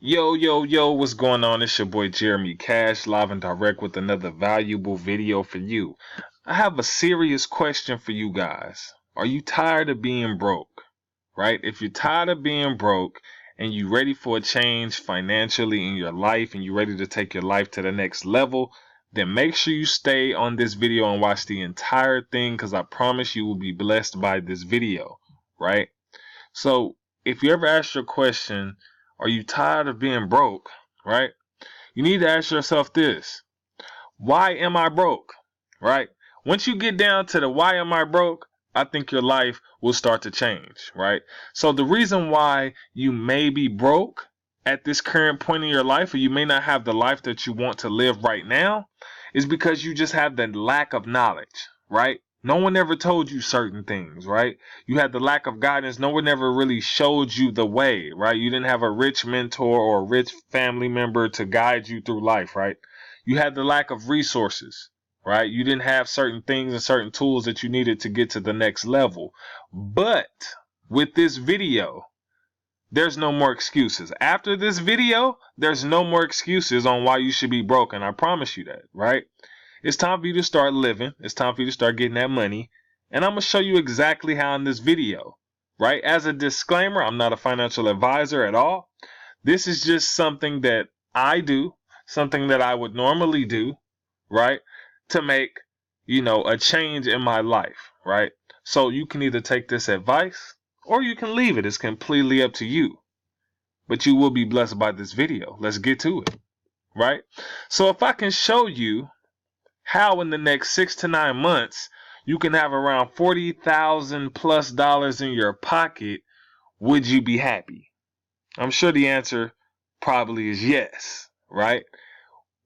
Yo, what's going on? It's your boy Jeremy Cash, live and direct with another valuable video for you. I have a serious question for you guys. Are you tired of being broke? Right? If you're tired of being broke and you're ready for a change financially in your life and you're ready to take your life to the next level, then make sure you stay on this video and watch the entire thing because I promise you will be blessed by this video, right? So if you ever ask your question, are you tired of being broke? Right? You need to ask yourself this. Why am I broke? Right? Once you get down to the why am I broke, I think your life will start to change, right? So the reason why you may be broke at this current point in your life, or you may not have the life that you want to live right now, is because you just have the lack of knowledge, right? No one ever told you certain things, right? You had the lack of guidance. No one ever really showed you the way, right? You didn't have a rich mentor or a rich family member to guide you through life, right? You had the lack of resources, right? You didn't have certain things and certain tools that you needed to get to the next level. But with this video, there's no more excuses. After this video, there's no more excuses on why you should be broken. I promise you that, right? It's time for you to start living. It's time for you to start getting that money. And I'm going to show you exactly how in this video, right? As a disclaimer, I'm not a financial advisor at all. This is just something that I do, something that I would normally do, right? To make, a change in my life, right? So you can either take this advice or you can leave it. It's completely up to you. But you will be blessed by this video. Let's get to it, right? So if I can show you how in the next 6 to 9 months you can have around $40,000 plus in your pocket, would you be happy? I'm sure the answer probably is yes, right?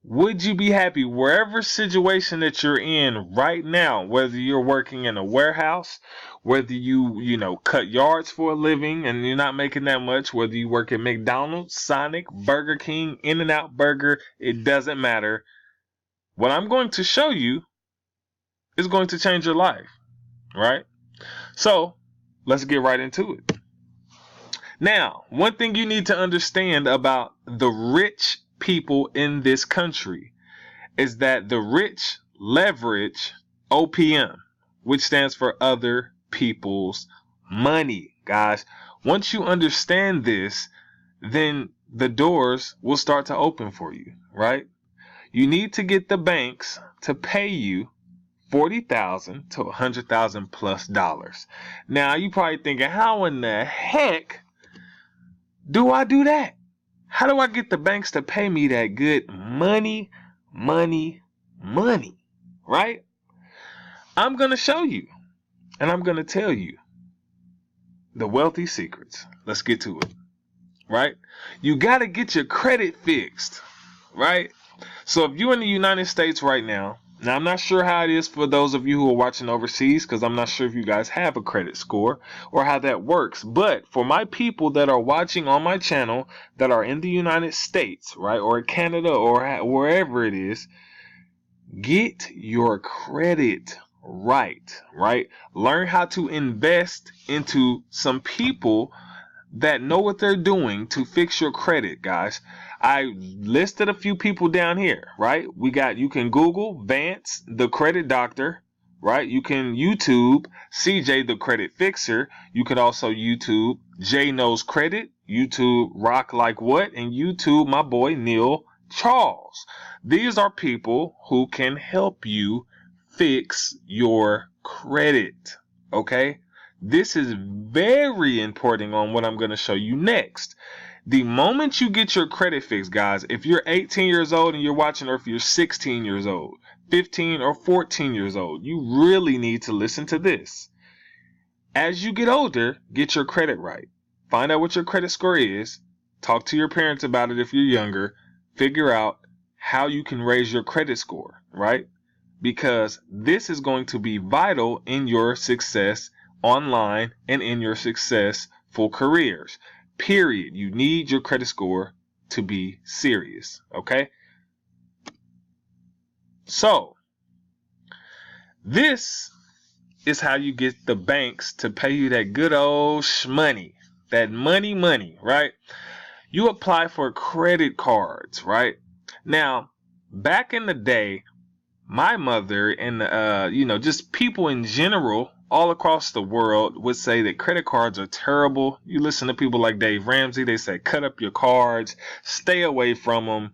Would you be happy wherever situation that you're in right now, whether you're working in a warehouse, whether you cut yards for a living and you're not making that much, whether you work at McDonald's, Sonic, Burger King, In-N-Out Burger, it doesn't matter. What I'm going to show you is going to change your life, right? So let's get right into it. Now, one thing you need to understand about the rich people in this country is that the rich leverage OPM, which stands for other people's money, guys. Once you understand this, then the doors will start to open for you, right? You need to get the banks to pay you $40,000 to $100,000 plus. Now you probably thinking, how in the heck do I do that? How do I get the banks to pay me that good money, right? I'm going to show you, and I'm going to tell you the wealthy secrets. Let's get to it, right? You got to get your credit fixed, right? So if you're in the United States right now, I'm not sure how it is for those of you who are watching overseas, because I'm not sure if you guys have a credit score or how that works. But for my people that are watching on my channel that are in the United States, right, or Canada or wherever it is, get your credit right? Learn how to invest into some people that know what they're doing to fix your credit, guys. I listed a few people down here, right? You can Google Vance, the credit doctor, right? You can YouTube CJ, the credit fixer. You could also YouTube J Knows Credit, YouTube Rock Like What, and YouTube my boy Neil Charles. These are people who can help you fix your credit, okay? This is very important on what I'm going to show you next. The moment you get your credit fixed, guys, if you're 18 years old and you're watching, or if you're 16 years old, 15 or 14 years old, you really need to listen to this. As you get older, get your credit right. Find out what your credit score is. Talk to your parents about it if you're younger. Figure out how you can raise your credit score, right? Because this is going to be vital in your success online and in your successful careers. Period. You need your credit score to be serious. Okay? So, this is how you get the banks to pay you that good old shmoney. That money, right? you apply for credit cards, right? Now, back in the day, my mother and just people in general all across the world would say that credit cards are terrible. You listen to people like Dave Ramsey, they say cut up your cards, stay away from them,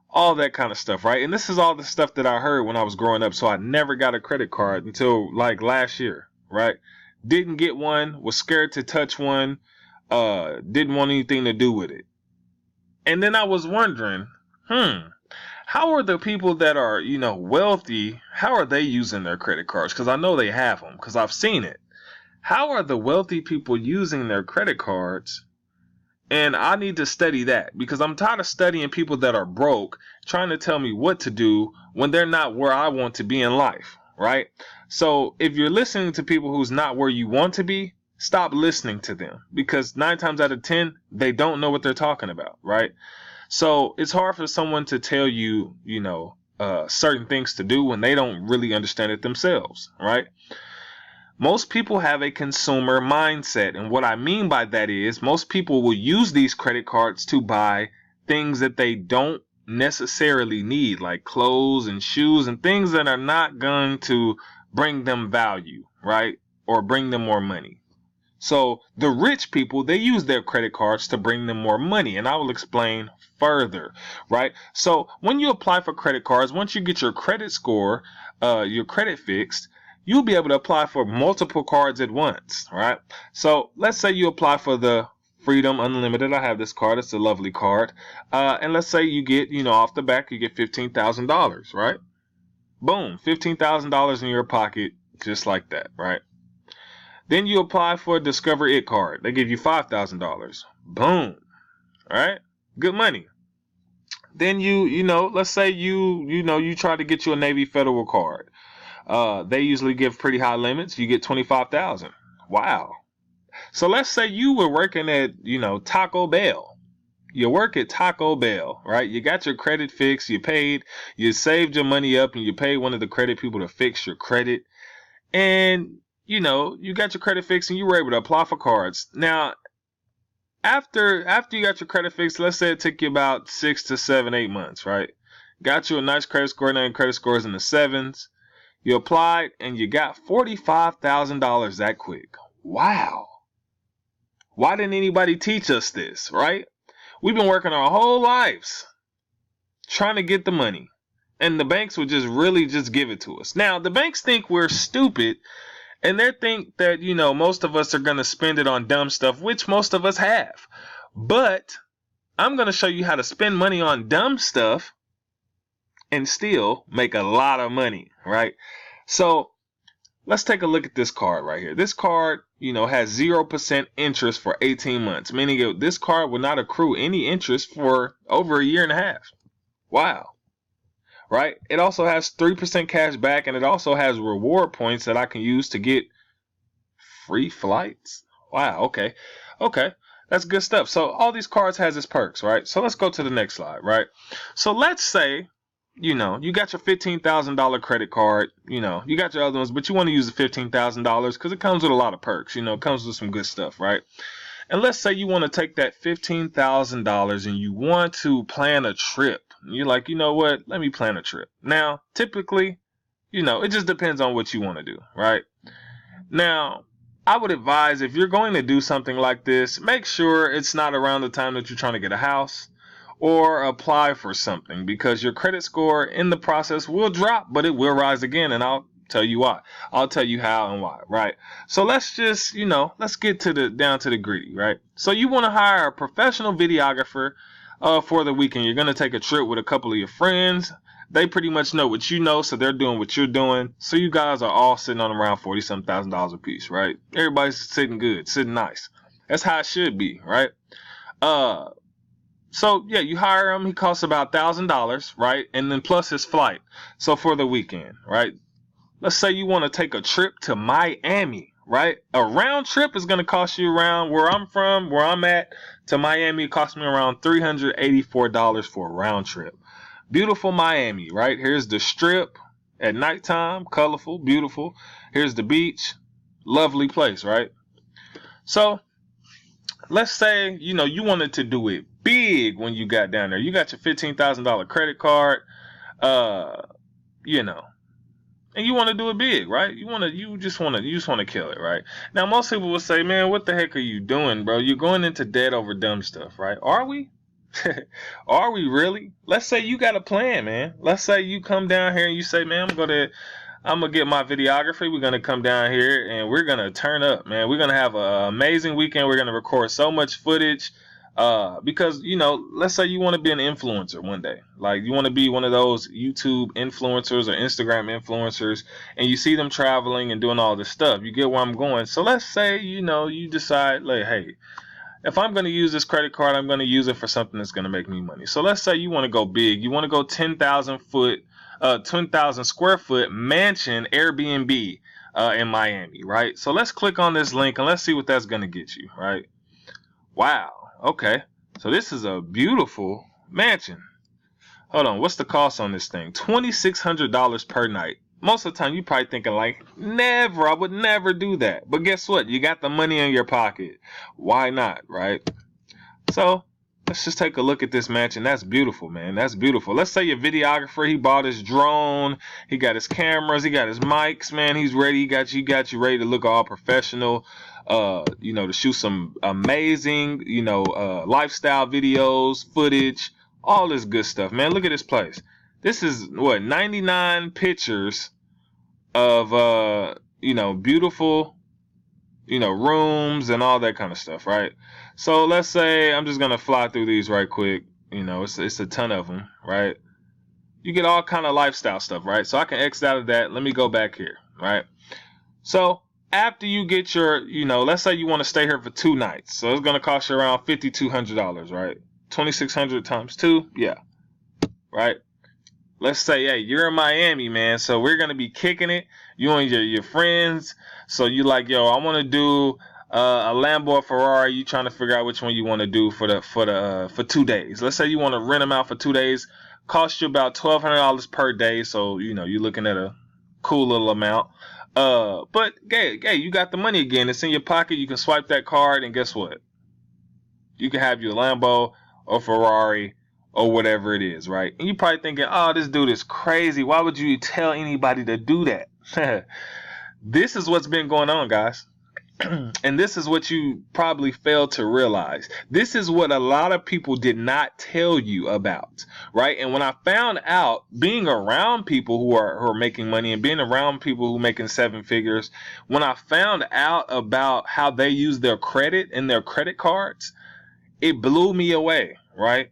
all that kind of stuff, right? And this is all the stuff that I heard when I was growing up, so I never got a credit card until like last year, right? Didn't get one, was scared to touch one, didn't want anything to do with it. And then I was wondering, how are the people that are, wealthy, how are they using their credit cards? Because I know they have them, because I've seen it. How are the wealthy people using their credit cards? And I need to study that, because I'm tired of studying people that are broke trying to tell me what to do when they're not where I want to be in life, right? So if you're listening to people who's not where you want to be, stop listening to them, because 9 times out of 10, they don't know what they're talking about, right? So it's hard for someone to tell you, certain things to do when they don't really understand it themselves, right? Most people have a consumer mindset. And what I mean by that is most people will use these credit cards to buy things that they don't necessarily need, like clothes and shoes and things that are not going to bring them value, right? Or bring them more money. So the rich people, they use their credit cards to bring them more money. And I will explain further, right? So when you apply for credit cards, once you get your credit score, your credit fixed, you'll be able to apply for multiple cards at once, right? So let's say you apply for the Freedom Unlimited. I have this card. It's a lovely card. And let's say you get, off the back, you get $15,000, right? Boom, $15,000 in your pocket, just like that, right? Then you apply for a Discover It card. They give you $5,000. Boom. All right? Good money. Then let's say you try to get you a Navy Federal card. They usually give pretty high limits. You get $25,000. Wow. So let's say you were working at, Taco Bell. You work at Taco Bell, right? You got your credit fixed. You saved your money up, and you paid one of the credit people to fix your credit. And you got your credit fixed and you were able to apply for cards. Now, after you got your credit fixed, let's say it took you about 6 to 7, 8 months, right? Got you a nice credit score, now your credit score is in the 7s. You applied and you got $45,000 that quick. Wow. Why didn't anybody teach us this, right? We've been working our whole lives trying to get the money, and the banks would just give it to us. Now, the banks think we're stupid. And they think that, most of us are going to spend it on dumb stuff, which most of us have. But I'm going to show you how to spend money on dumb stuff and still make a lot of money, right? So let's take a look at this card right here. This card, has 0% interest for 18 months, meaning this card will not accrue any interest for over a year and a half. Wow. Right? It also has 3% cash back, and it also has reward points that I can use to get free flights. Wow, okay. Okay, that's good stuff. So all these cards has its perks, right? So let's go to the next slide, right? So let's say, you got your $15,000 credit card, you got your other ones, but you want to use the $15,000 because it comes with a lot of perks, it comes with some good stuff, right? And let's say you want to take that $15,000 and you want to plan a trip. You're like, you know what? Let me plan a trip. Now, typically, it just depends on what you want to do, right? Now, I would advise if you're going to do something like this, make sure it's not around the time that you're trying to get a house or apply for something, because your credit score in the process will drop, but it will rise again, and I'll tell you why. I'll tell you how and why, right? So let's just, let's get down to the gritty, right? So you want to hire a professional videographer for the weekend. You're going to take a trip with a couple of your friends. They pretty much know what you know, so they're doing what you're doing. So you guys are all sitting on around $40-some thousand a piece, right? Everybody's sitting good, sitting nice. That's how it should be, right? So yeah, you hire him. He costs about $1,000, right? And then plus his flight. So for the weekend, right? Let's say you want to take a trip to Miami, right? A round trip is going to cost you around where I'm at, to Miami. It cost me around $384 for a round trip. Beautiful Miami, right? Here's the strip at nighttime, colorful, beautiful. Here's the beach, lovely place, right? So let's say, you wanted to do it big when you got down there. You got your $15,000 credit card, uh, you know, and you want to do it big, right? You just want to kill it, right? Now, most people will say, man, what the heck are you doing, bro? You're going into debt over dumb stuff, right? Are we? Are we really? Let's say you got a plan, man. Let's say you come down here and you say, man, I'm gonna get my videography. We're gonna come down here and we're gonna turn up, man. We're gonna have an amazing weekend. We're gonna record so much footage. Because let's say you want to be an influencer one day. Like you want to be one of those YouTube influencers or Instagram influencers, and you see them traveling and doing all this stuff. You get where I'm going. So let's say, you decide, like, hey, if I'm going to use this credit card, I'm going to use it for something that's going to make me money. So let's say you want to go big. You want to go 10,000 square foot mansion Airbnb in Miami, right? So let's click on this link and let's see what that's going to get you, right? Wow. Okay. So this is a beautiful mansion. Hold on. What's the cost on this thing? $2,600 per night. Most of the time, you're probably thinking like, never, I would never do that. But guess what? You got the money in your pocket. Why not, right? So let's just take a look at this mansion. That's beautiful, man. That's beautiful. Let's say your videographer, he bought his drone, he got his cameras, he got his mics, man. He's ready. He got you ready to look all professional. To shoot some amazing, lifestyle videos, footage, all this good stuff, man. Look at this place. This is 99 pictures of beautiful, rooms and all that kind of stuff, right? So let's say I'm just gonna fly through these right quick. It's a ton of them, right? You get all kind of lifestyle stuff, right? So I can exit out of that. Let me go back here, right? So after you get your, let's say you want to stay here for 2 nights. So it's gonna cost you around $5,200, right? 2,600 times 2, yeah, right? Let's say, hey, you're in Miami, man. So we're gonna be kicking it. You and your friends. So you like, yo, I want to do a Lambo or Ferrari. You trying to figure out which one you want to do for 2 days. Let's say you want to rent them out for 2 days. Cost you about $1,200 per day. So you're looking at a cool little amount. But hey, you got the money again. It's in your pocket. You can swipe that card, and guess what? You can have your Lambo or Ferrari or whatever it is, right? And you're probably thinking, oh, this dude is crazy. Why would you tell anybody to do that? This is what's been going on, guys. And this is what you probably failed to realize. This is what a lot of people did not tell you about, right? And when I found out, being around people who are making money and being around people who are making 7 figures, when I found out about how they use their credit and their credit cards, it blew me away, right?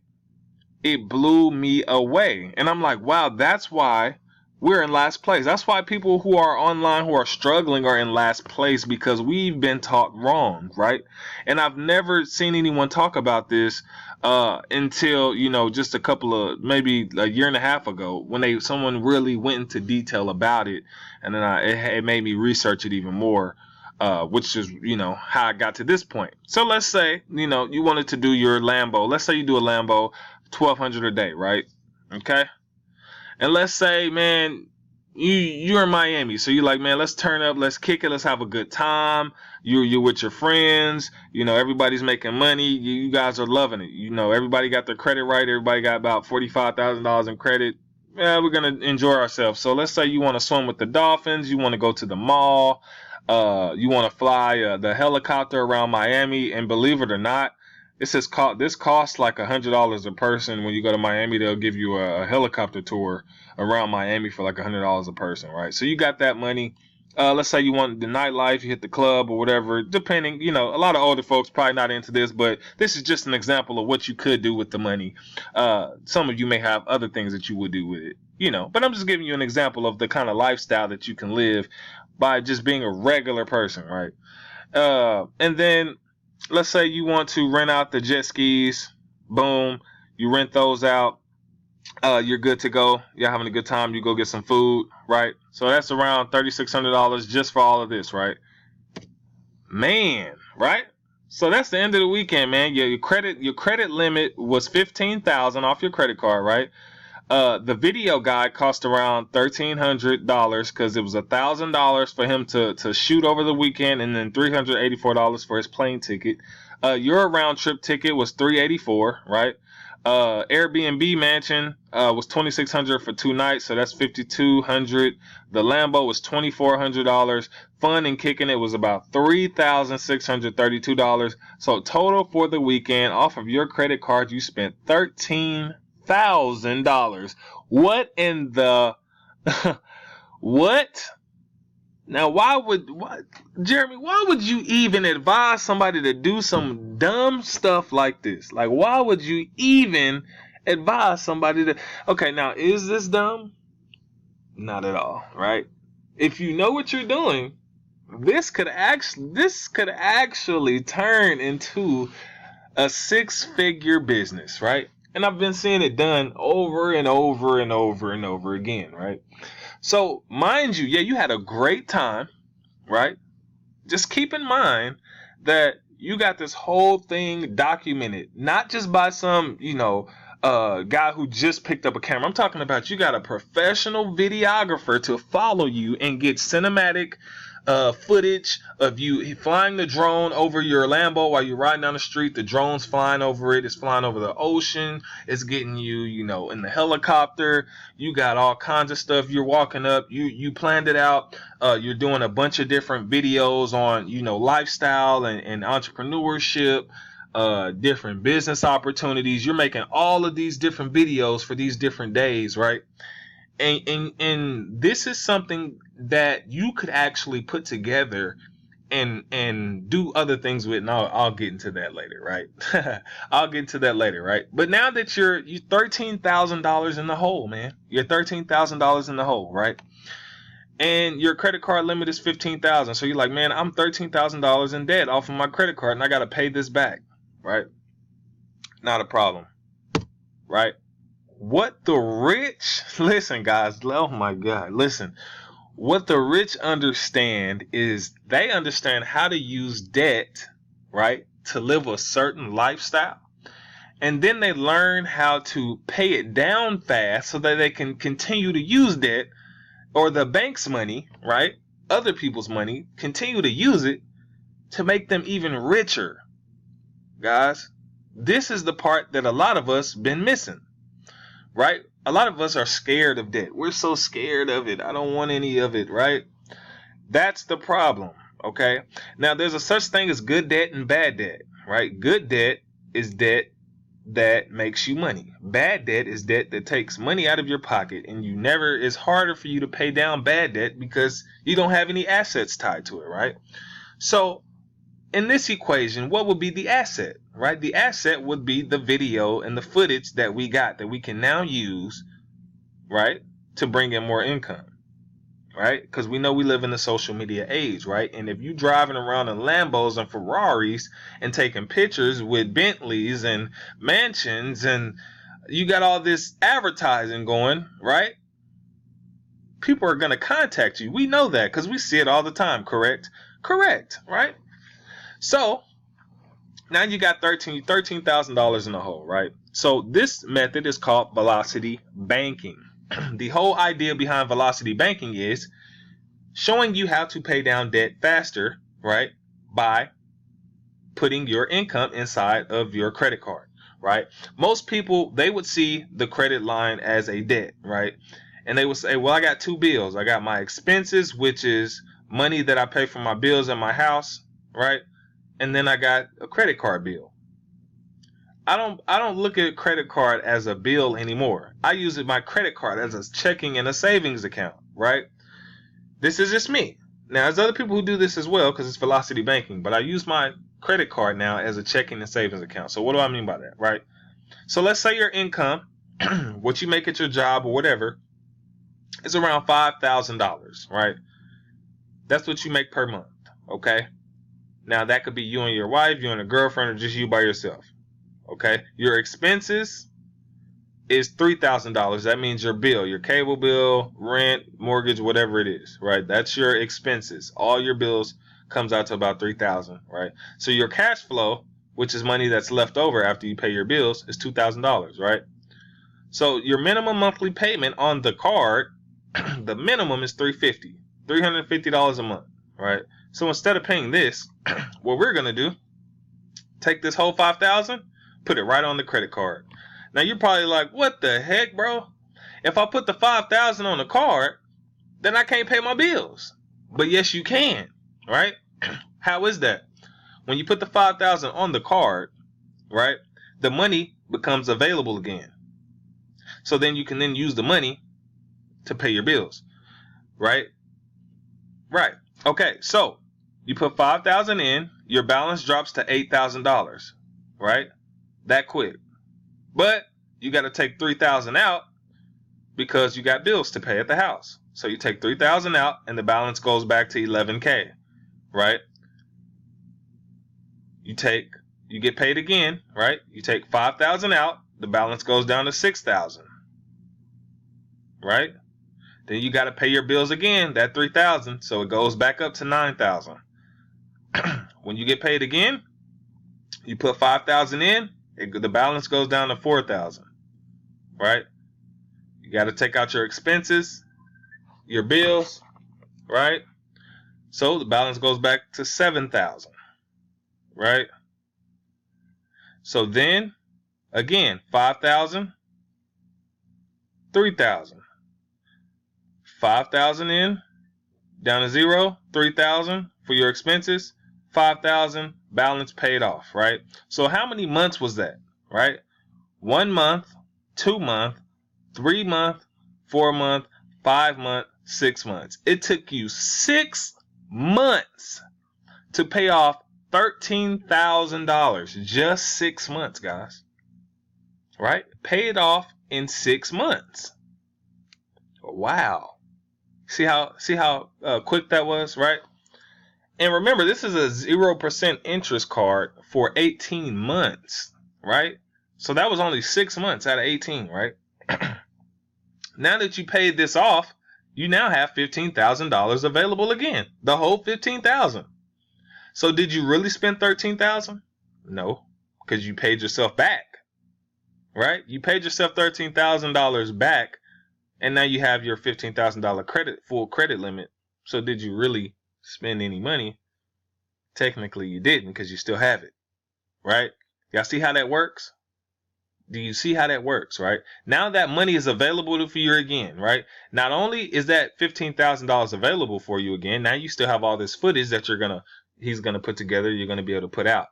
It blew me away. And I'm like, wow, that's why we're in last place. That's why people who are online who are struggling are in last place, because we've been taught wrong, right? And I've never seen anyone talk about this until, just a couple of, maybe a year and a half ago, when someone really went into detail about it. And then it made me research it even more. Which is, how I got to this point. So let's say, you wanted to do your Lambo. Let's say you do a Lambo, $1,200 a day, right? Okay. And let's say, man, you're in Miami, so you're like, man, let's turn up, let's kick it, let's have a good time. You're with your friends, everybody's making money. You guys are loving it. Everybody got their credit right. Everybody got about $45,000 in credit. Yeah, we're gonna enjoy ourselves. So let's say you want to swim with the dolphins. You want to go to the mall. You want to fly the helicopter around Miami, and believe it or not, this costs like $100 a person. When you go to Miami, they'll give you a helicopter tour around Miami for like $100 a person, right? So you got that money. Let's say you want the nightlife, you hit the club or whatever, depending, a lot of older folks probably not into this, but this is just an example of what you could do with the money. Some of you may have other things that you would do with it, but I'm just giving you an example of the kind of lifestyle that you can live by just being a regular person, right? And then let's say you want to rent out the jet skis. Boom, you rent those out. You're good to go. You're having a good time. You go get some food, right? So that's around $3,600 just for all of this, right? Man, right? So that's the end of the weekend, man. Your credit limit was $15,000 off your credit card, right? The video guy cost around $1,300 because it was $1,000 for him to shoot over the weekend, and then $384 for his plane ticket. Your round trip ticket was $384, right? Airbnb mansion was $2,600 for 2 nights, so that's $5,200. The Lambo was $2,400. Fun and kicking it was about $3,632. So total for the weekend off of your credit card, you spent $13,000. What in the what? Now, Jeremy, why would you even advise somebody to do some dumb stuff like this? Like, why would you even advise somebody to? Okay, now, is this dumb? Not at all, right? If you know what you're doing, this could actually turn into a six-figure business, right? And I've been seeing it done over and over and over and over again, right? So, mind you, yeah, you had a great time, right? Just keep in mind that you got this whole thing documented, not just by some, guy who just picked up a camera. I'm talking about you got a professional videographer to follow you and get cinematic footage of you flying the drone over your Lambo while you're riding down the street. The drone's flying over it. It's flying over the ocean. It's getting you, in the helicopter. You got all kinds of stuff. You're walking up. You planned it out. You're doing a bunch of different videos on, lifestyle and entrepreneurship, different business opportunities. You're making all of these different videos for these different days, right? And this is something that you could actually put together and do other things with, and I'll get into that later, right? I'll get into that later, right? But now that you're $13,000 in the hole, man. You're $13,000 in the hole, right? And your credit card limit is $15,000. So you're like, man, I'm $13,000 in debt off of my credit card, and I got to pay this back, right? Not a problem, right? What the rich, listen, guys, oh my God, listen. What the rich understand is they understand how to use debt, right, to live a certain lifestyle. And then they learn how to pay it down fast so that they can continue to use debt or the bank's money, right, other people's money, continue to use it to make them even richer. Guys, this is the part that a lot of us been missing. Right? A lot of us are scared of debt. We're so scared of it. I don't want any of it, right? That's the problem, okay? Now, there's a such thing as good debt and bad debt, right? Good debt is debt that makes you money. Bad debt is debt that takes money out of your pocket, and it's harder for you to pay down bad debt because you don't have any assets tied to it, right? So, in this equation, what would be the asset, right? The asset would be the video and the footage that we got that we can now use, right, to bring in more income, right? Because we know we live in the social media age, right? And if you driving around in Lambos and Ferraris and taking pictures with Bentleys and mansions and you got all this advertising going, right? People are going to contact you. We know that because we see it all the time, correct? Correct, right? So now you got $13,000 in the hole, right? So this method is called velocity banking. The whole idea behind velocity banking is showing you how to pay down debt faster, right? By putting your income inside of your credit card, right? Most people, they would see the credit line as a debt, right? And they would say, well, I got two bills. I got my expenses, which is money that I pay for my bills in my house, right? And then I got a credit card bill. I don't look at a credit card as a bill anymore. I use my credit card as a checking and a savings account, right? This is just me. Now, there's other people who do this as well because it's velocity banking, but I use my credit card now as a checking and savings account. So what do I mean by that, right? So let's say your income, what you make at your job or whatever, is around $5,000, right? That's what you make per month, okay? Now, that could be you and your wife, you and a girlfriend, or just you by yourself. Okay? Your expenses is $3,000. That means your bill, your cable bill, rent, mortgage, whatever it is, right? That's your expenses. All your bills comes out to about $3,000, right? So your cash flow, which is money that's left over after you pay your bills, is $2,000, right? So your minimum monthly payment on the card, the minimum is $350 a month, right? So instead of paying this, what we're going to do Take this whole 5,000, put it right on the credit card. Now you're probably like, what the heck, bro? If I put the 5,000 on the card, then I can't pay my bills. But yes, you can, right? How is that? When you put the 5,000 on the card, right, the money becomes available again. So then you can then use the money to pay your bills, right? Right. Okay, so you put 5,000 in, your balance drops to $8,000, right? That quick. But you got to take 3,000 out because you got bills to pay at the house. So you take 3,000 out and the balance goes back to 11K, right? You get paid again, right? You take 5,000 out, the balance goes down to 6,000, right? Then you got to pay your bills again, that 3,000, so it goes back up to 9,000. When you get paid again, you put 5,000 in, the balance goes down to 4,000, right? You got to take out your expenses, your bills, right? So the balance goes back to 7,000, right? So then, again, 5,000, 3,000. 5,000 in, down to 0, 3,000 for your expenses, 5,000, balance paid off, right? So how many months was that, right? 1 month, 2 month, 3 month, 4 month, 5 month, 6 months. It took you 6 months to pay off $13,000. Just 6 months, guys. Right? Pay it off in 6 months. Wow. See how quick that was, right? And remember, this is a 0% interest card for 18 months, right? So that was only 6 months out of 18, right? Now that you paid this off, you now have $15,000 available again. The whole $15,000. So did you really spend $13,000? No, because you paid yourself back, right? You paid yourself $13,000 back, and now you have your $15,000 full credit limit. So did you really spend any money? Technically, you didn't, because you still have it, right? Y'all see how that works? Do you see how that works, right? Now that money is available for you again, right? Not only is that $15,000 available for you again, now you still have all this footage that he's gonna put together, you're gonna be able to put out.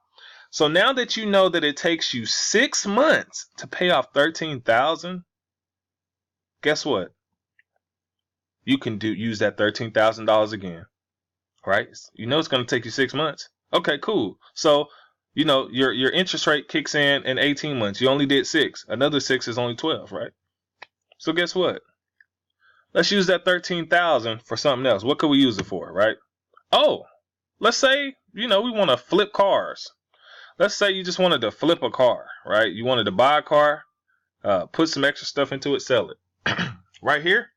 So now that you know that it takes you 6 months to pay off $13,000, guess what? You can use that $13,000 again, right? You know it's gonna take you 6 months. Okay, cool. So you know, your interest rate kicks in 18 months. You only did 6. Another 6 is only 12, right? So guess what? Let's use that 13,000 for something else. What could we use it for, right? Oh, let's say, we want to flip cars. Let's say you just wanted to flip a car, right? You wanted to buy a car, put some extra stuff into it, sell it. Right here,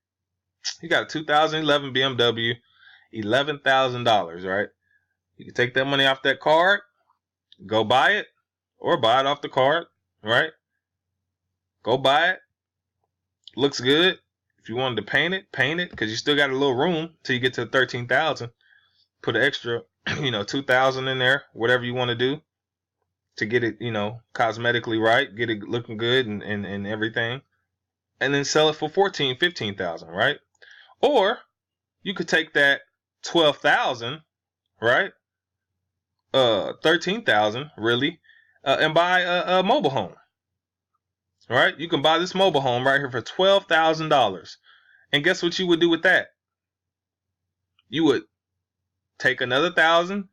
you got a 2011 BMW, $11,000, right? You can take that money off that card, go buy it, or buy it off the card, right? Go buy it. Looks good. If you wanted to paint it, because you still got a little room till you get to 13,000. Put an extra, 2,000 in there, whatever you want to do to get it, cosmetically right, get it looking good and everything. And then sell it for 14,000, 15,000, right? Or you could take that 12,000, right? 13,000 really, and buy a mobile home. All right, you can buy this mobile home right here for $12,000, and guess what you would do with that? You would take another 1,000,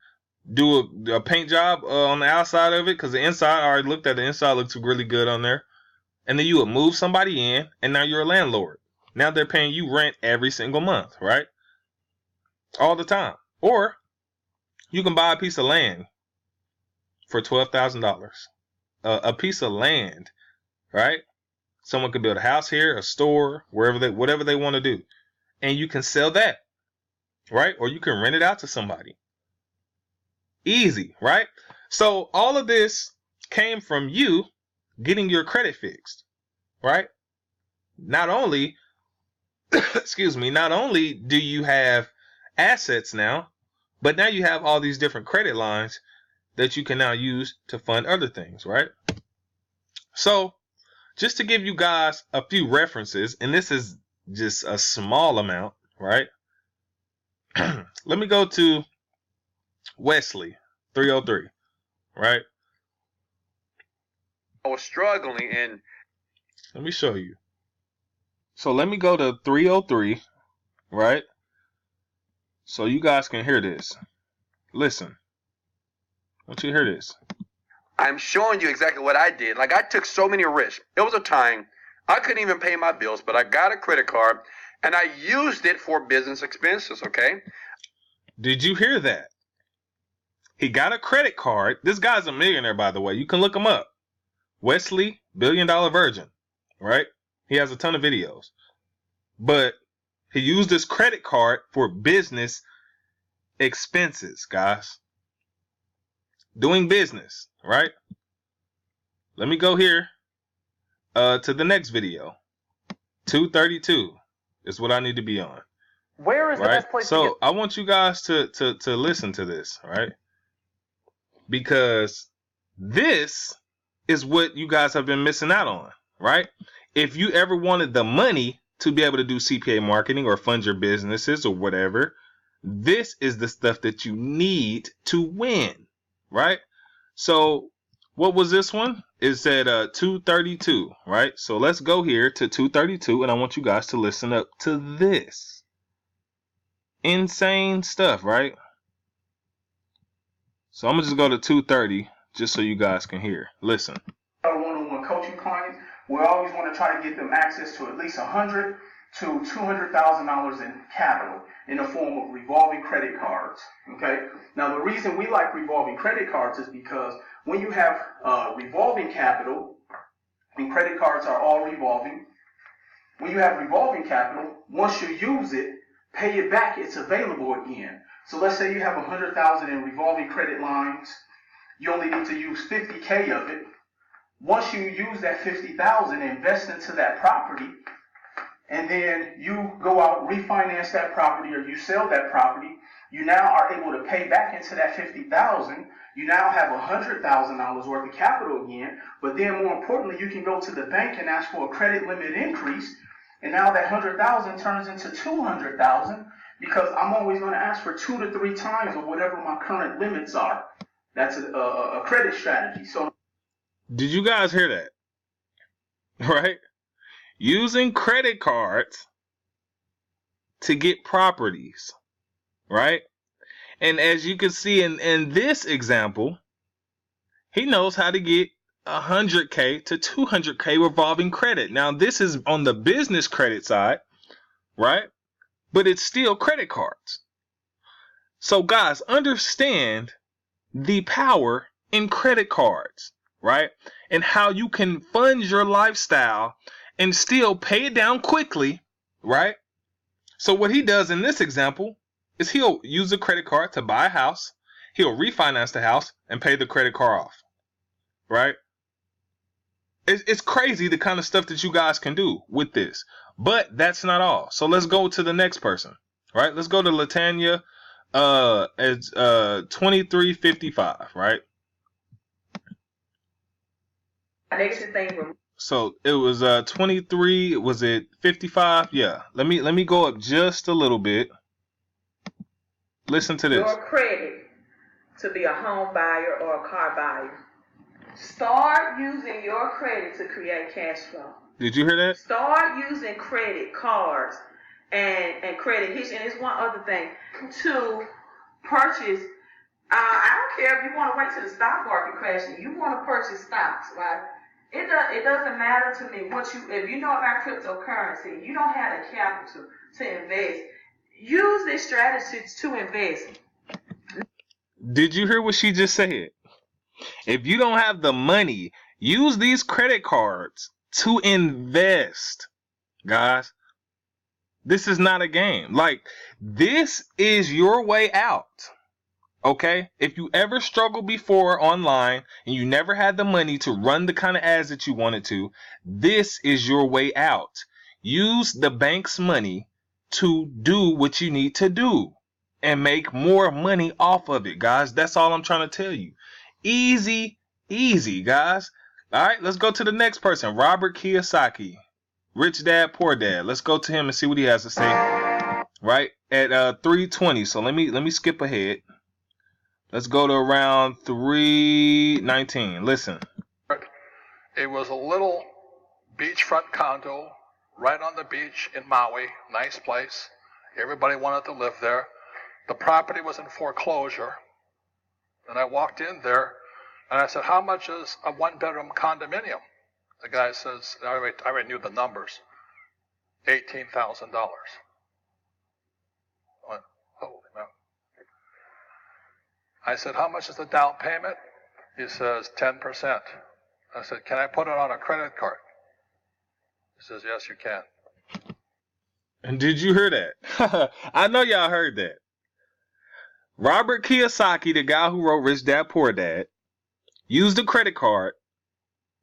do a paint job on the outside of it, because the inside, I already looked at the inside, looks really good on there, and then you would move somebody in, and now you're a landlord. Now they're paying you rent every single month, right? All the time. Or you can buy a piece of land for $12,000. A piece of land, right? Someone could build a house here, a store, whatever they want to do. And you can sell that, right? Or you can rent it out to somebody. Easy, right? So all of this came from you getting your credit fixed, right? Not only, not only do you have assets now, but now you have all these different credit lines that you can now use to fund other things, right? So just to give you guys a few references, and this is just a small amount, right? Let me go to Wesley 303, right? I was struggling, and let me show you. So let me go to 303, right? So you guys can hear this. Listen. I want you to hear this. I'm showing you exactly what I did. Like, I took so many risks. It was a time I couldn't even pay my bills, but I got a credit card and I used it for business expenses, okay? Did you hear that? He got a credit card. This guy's a millionaire, by the way. You can look him up. Wesley, $1 billion virgin, right? He has a ton of videos. But he used his credit card for business expenses, guys. Doing business, right? Let me go here to the next video. 232 is what I need to be on. Where is the best place to get? So I want you guys to listen to this, right? Because this is what you guys have been missing out on, right? If you ever wanted the money to be able to do CPA marketing or fund your businesses or whatever, this is the stuff that you need to win, right? So what was this one? It said 232, right? So let's go here to 232, and I want you guys to listen up to this. Insane stuff, right? So I'm going to just go to 230 just so you guys can hear. Listen. Our one-on-one coaching clients, we always want to try to get them access to at least $100,000 to $200,000 in capital in the form of revolving credit cards. Okay. Now the reason we like revolving credit cards is because when you have revolving capital, and credit cards are all revolving, when you have revolving capital, once you use it, pay it back, it's available again. So let's say you have $100,000 in revolving credit lines. You only need to use $50K of it. Once you use that $50,000, invest into that property, and then you go out, refinance that property, or you sell that property, you now are able to pay back into that $50,000. You now have $100,000 worth of capital again, but then more importantly, you can go to the bank and ask for a credit limit increase, and now that $100,000 turns into $200,000 because I'm always going to ask for 2 to 3 times of whatever my current limits are. That's a credit strategy. So, did you guys hear that? Right? Using credit cards to get properties, right? And as you can see in this example, he knows how to get $100K to $200K revolving credit. Now, this is on the business credit side, right? But it's still credit cards. So, guys, understand the power in credit cards, right? And how you can fund your lifestyle and still pay it down quickly, right? So what he does in this example is he'll use a credit card to buy a house. He'll refinance the house and pay the credit card off, right? It's crazy the kind of stuff that you guys can do with this. But that's not all. So let's go to the next person, right? Let's go to Latanya as 2355, right? So it was 23, was it 55? Yeah. Let me go up just a little bit. Listen to this. Your credit to be a home buyer or a car buyer. Start using your credit to create cash flow. Did you hear that? Start using credit cards and credit history. And it's one other thing to purchase. I don't care if you want to wait till the stock market crashes. You want to purchase stocks, right? It doesn't matter to me if you know about cryptocurrency, you don't have the capital to invest. Use this strategy to invest. Did you hear what she just said? If you don't have the money, use these credit cards to invest. Guys, this is not a game. Like, this is your way out. Okay? If you ever struggled before online and you never had the money to run the kind of ads that you wanted to, this is your way out. Use the bank's money to do what you need to do and make more money off of it, guys. That's all I'm trying to tell you. Easy, easy, guys. All right, let's go to the next person. Robert Kiyosaki, Rich Dad, Poor Dad. Let's go to him and see what he has to say. Right at 320. So let me skip ahead. Let's go to around 319. Listen. It was a little beachfront condo right on the beach in Maui. Nice place. Everybody wanted to live there. The property was in foreclosure. And I walked in there and I said, how much is a one-bedroom condominium? The guy says, I already knew the numbers, $18,000. I went, holy man. I said, how much is the down payment? He says, 10%. I said, can I put it on a credit card? He says, yes, you can. And did you hear that? I know y'all heard that. Robert Kiyosaki, the guy who wrote Rich Dad, Poor Dad, used a credit card,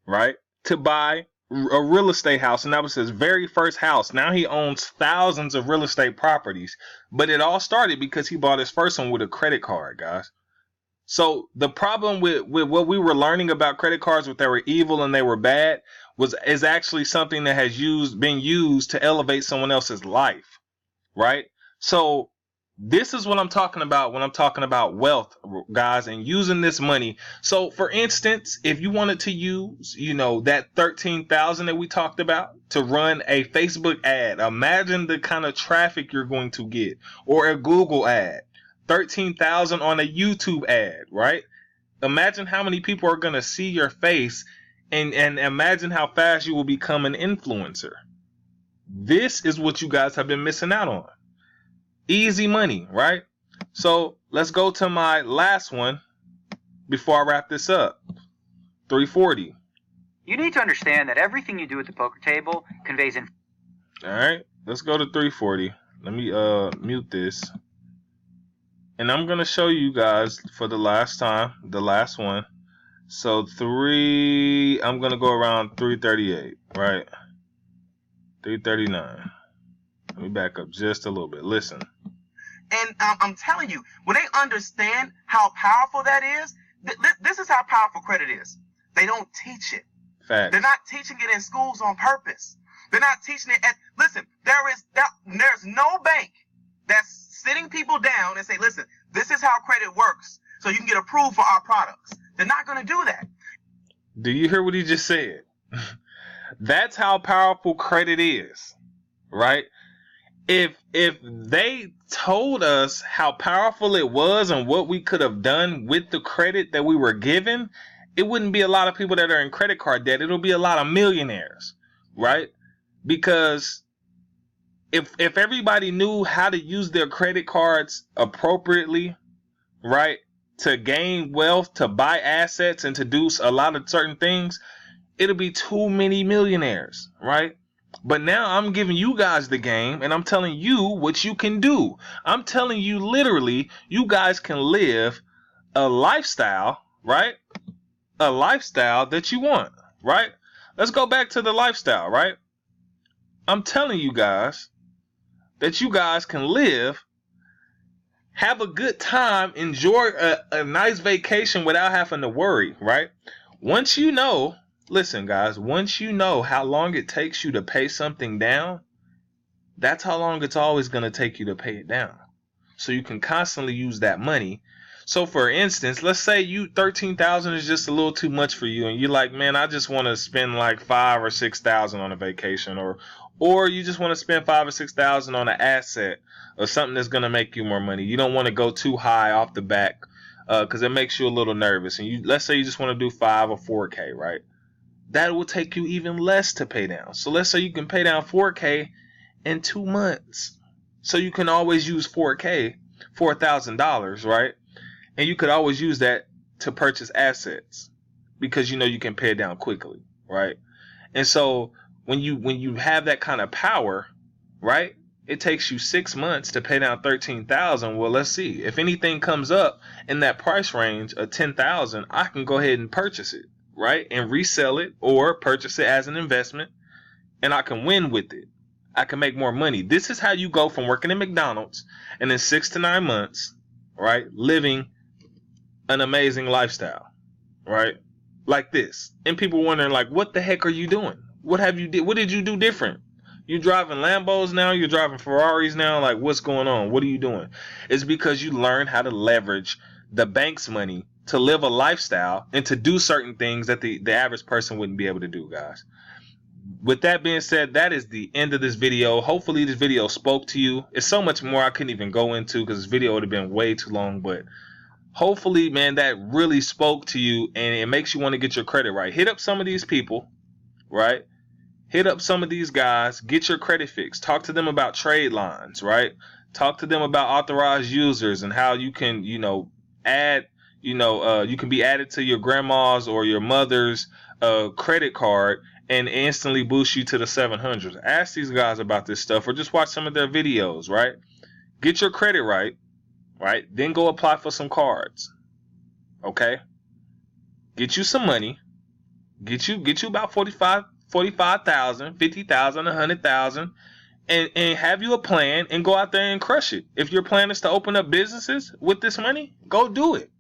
right, to buy a real estate house. And that was his very first house. Now he owns thousands of real estate properties. But it all started because he bought his first one with a credit card, guys. So the problem with what we were learning about credit cards, that they were evil and they were bad, is actually something that has been used to elevate someone else's life, right? So this is what I'm talking about when I'm talking about wealth, guys, and using this money. So for instance, if you wanted to use, that 13,000 that we talked about to run a Facebook ad, imagine the kind of traffic you're going to get, or a Google ad. 13,000 on a YouTube ad, right? Imagine how many people are going to see your face, and imagine how fast you will become an influencer. This is what you guys have been missing out on. Easy money, right? So let's go to my last one before I wrap this up. 340. You need to understand that everything you do at the poker table conveys information. All right, let's go to 340. Let me mute this. And I'm going to show you guys for the last time, the last one. So I'm going to go around 338, right? 339. Let me back up just a little bit. Listen. And I'm telling you, when they understand how powerful that is, this is how powerful credit is. They don't teach it. Facts. They're not teaching it in schools on purpose. They're not teaching it listen, there's no bank that's sitting people down and say, listen, this is how credit works, so you can get approved for our products. They're not going to do that. Do you hear what he just said? That's how powerful credit is, right? If they told us how powerful it was and what we could have done with the credit that we were given, it wouldn't be a lot of people that are in credit card debt. It'll be a lot of millionaires, right? Because if everybody knew how to use their credit cards appropriately, right, to gain wealth, to buy assets, and to do a lot of certain things, it'll be too many millionaires, right? But now I'm giving you guys the game, and I'm telling you what you can do. I'm telling you literally, you guys can live a lifestyle, right? A lifestyle that you want, right? Let's go back to the lifestyle, right? I'm telling you guys that you guys can live, have a good time, enjoy a nice vacation without having to worry, right? Once you know, listen guys, once you know how long it takes you to pay something down, that's how long it's always going to take you to pay it down. So you can constantly use that money. So for instance, let's say 13,000 is just a little too much for you, and you're like, man, I just want to spend like 5,000 or 6,000 on a vacation, or you just want to spend 5,000 or 6,000 on an asset or something that's going to make you more money. You don't want to go too high off the back because it makes you a little nervous. And let's say you just want to do 5 or 4K, right? That will take you even less to pay down. So let's say you can pay down 4K in 2 months. So you can always use 4K, $4,000, right? And you could always use that to purchase assets because you can pay it down quickly, right? And so when you have that kind of power, right? It takes you 6 months to pay down 13,000. Well, let's see. If anything comes up in that price range of 10,000, I can go ahead and purchase it, right? And resell it or purchase it as an investment, and I can win with it. I can make more money. This is how you go from working at McDonald's and in 6 to 9 months, right, living an amazing lifestyle. right? Like this. And people wondering, like, what the heck are you doing? What did you do different? You driving Lambos now? You're driving Ferraris now? Like, what's going on? What are you doing? It's because you learn how to leverage the bank's money to live a lifestyle and to do certain things that the average person wouldn't be able to do, guys. With that being said, that is the end of this video. Hopefully this video spoke to you. It's so much more I couldn't even go into because this video would have been way too long, but hopefully, man, that really spoke to you and it makes you want to get your credit right. Hit up some of these people, right? Hit up some of these guys, get your credit fixed. Talk to them about trade lines, right? Talk to them about authorized users and how you can, add, you can be added to your grandma's or your mother's credit card and instantly boost you to the 700s. Ask these guys about this stuff or just watch some of their videos, right? Get your credit right, right? Then go apply for some cards, okay? Get you some money. Get you about 45,000, 50,000, 100,000, and have you a plan and go out there and crush it. If your plan is to open up businesses with this money, go do it.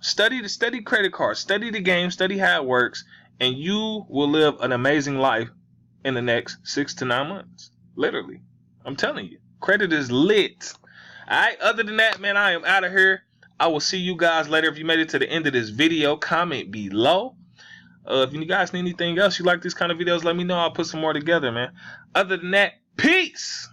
Study credit cards, study the game, study how it works, and you will live an amazing life in the next 6 to 9 months. Literally. I'm telling you. Credit is lit. Alright, other than that, man, I am out of here. I will see you guys later. If you made it to the end of this video, comment below. If you guys need anything else, you like these kind of videos, let me know. I'll put some more together, man. Other than that, peace!